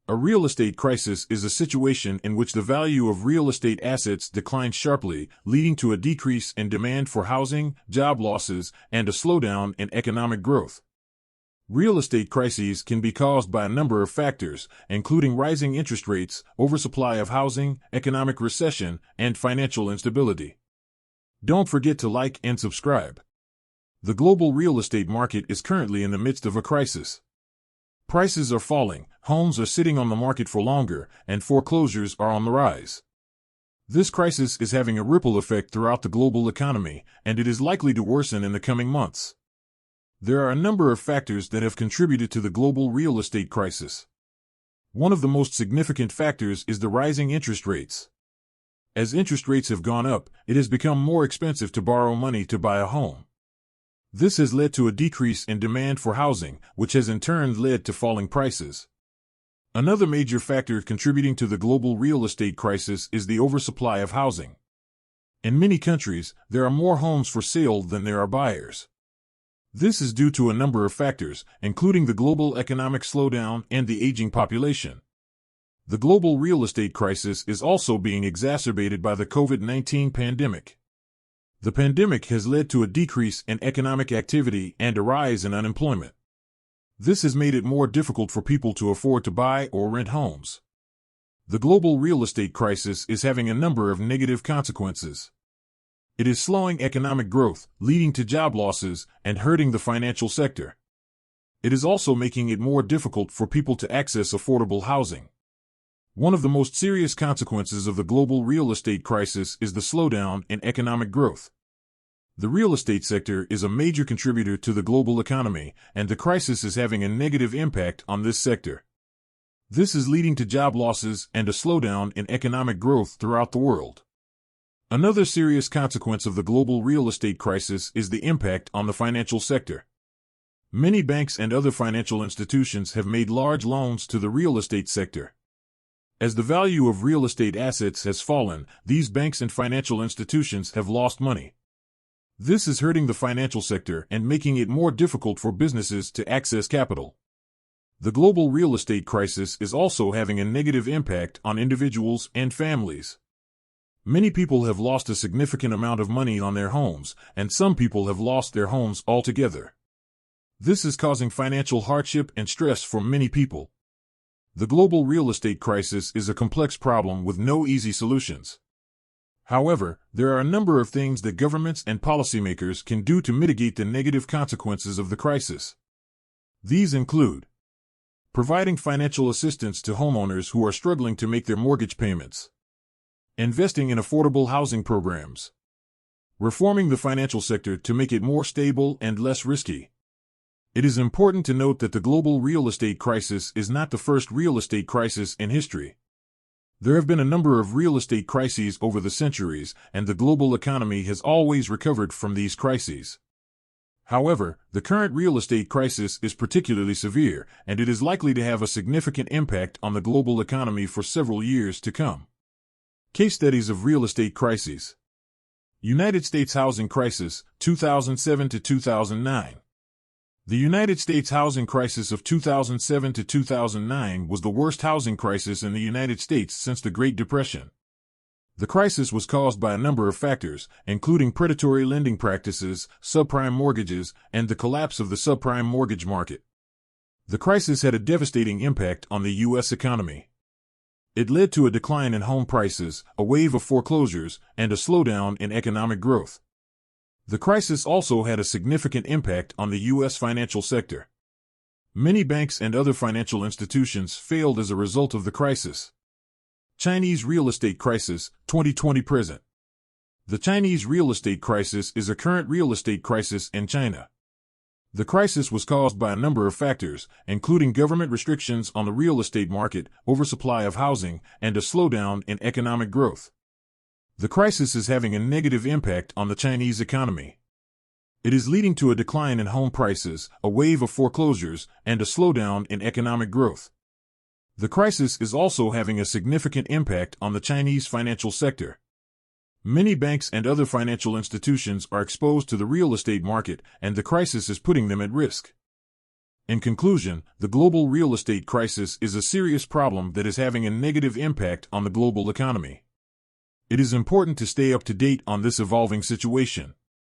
A real estate crisis is a situation in which the value of real estate assets declines sharply, leading to a decrease in demand for housing, job losses, and a slowdown in economic growth. Real estate crises can be caused by a number of factors, including rising interest rates, oversupply of housing, economic recession, and financial instability. Don't forget to like and subscribe. The global real estate market is currently in the midst of a crisis. Prices are falling, homes are sitting on the market for longer, and foreclosures are on the rise. This crisis is having a ripple effect throughout the global economy, and it is likely to worsen in the coming months. There are a number of factors that have contributed to the global real estate crisis. One of the most significant factors is the rising interest rates. As interest rates have gone up, it has become more expensive to borrow money to buy a home. This has led to a decrease in demand for housing, which has in turn led to falling prices. Another major factor contributing to the global real estate crisis is the oversupply of housing. In many countries, there are more homes for sale than there are buyers. This is due to a number of factors, including the global economic slowdown and the aging population. The global real estate crisis is also being exacerbated by the COVID-19 pandemic. The pandemic has led to a decrease in economic activity and a rise in unemployment. This has made it more difficult for people to afford to buy or rent homes. The global real estate crisis is having a number of negative consequences. It is slowing economic growth, leading to job losses, and hurting the financial sector. It is also making it more difficult for people to access affordable housing. One of the most serious consequences of the global real estate crisis is the slowdown in economic growth. The real estate sector is a major contributor to the global economy, and the crisis is having a negative impact on this sector. This is leading to job losses and a slowdown in economic growth throughout the world. Another serious consequence of the global real estate crisis is the impact on the financial sector. Many banks and other financial institutions have made large loans to the real estate sector. As the value of real estate assets has fallen, these banks and financial institutions have lost money. This is hurting the financial sector and making it more difficult for businesses to access capital. The global real estate crisis is also having a negative impact on individuals and families. Many people have lost a significant amount of money on their homes, and some people have lost their homes altogether. This is causing financial hardship and stress for many people. The global real estate crisis is a complex problem with no easy solutions. However, there are a number of things that governments and policymakers can do to mitigate the negative consequences of the crisis. These include providing financial assistance to homeowners who are struggling to make their mortgage payments, investing in affordable housing programs, reforming the financial sector to make it more stable and less risky. It is important to note that the global real estate crisis is not the first real estate crisis in history. There have been a number of real estate crises over the centuries, and the global economy has always recovered from these crises. However, the current real estate crisis is particularly severe, and it is likely to have a significant impact on the global economy for several years to come. Case studies of real estate crises. United States housing crisis, 2007 to 2009. The United States housing crisis of 2007 to 2009 was the worst housing crisis in the United States since the Great Depression. The crisis was caused by a number of factors, including predatory lending practices, subprime mortgages, and the collapse of the subprime mortgage market. The crisis had a devastating impact on the U.S. economy. It led to a decline in home prices, a wave of foreclosures, and a slowdown in economic growth. The crisis also had a significant impact on the U.S. financial sector. Many banks and other financial institutions failed as a result of the crisis. Chinese real estate crisis, 2020 present. The Chinese real estate crisis is a current real estate crisis in China. The crisis was caused by a number of factors, including government restrictions on the real estate market, oversupply of housing, and a slowdown in economic growth. The crisis is having a negative impact on the Chinese economy. It is leading to a decline in home prices, a wave of foreclosures, and a slowdown in economic growth. The crisis is also having a significant impact on the Chinese financial sector. Many banks and other financial institutions are exposed to the real estate market, and the crisis is putting them at risk. In conclusion, the global real estate crisis is a serious problem that is having a negative impact on the global economy. It is important to stay up to date on this evolving situation.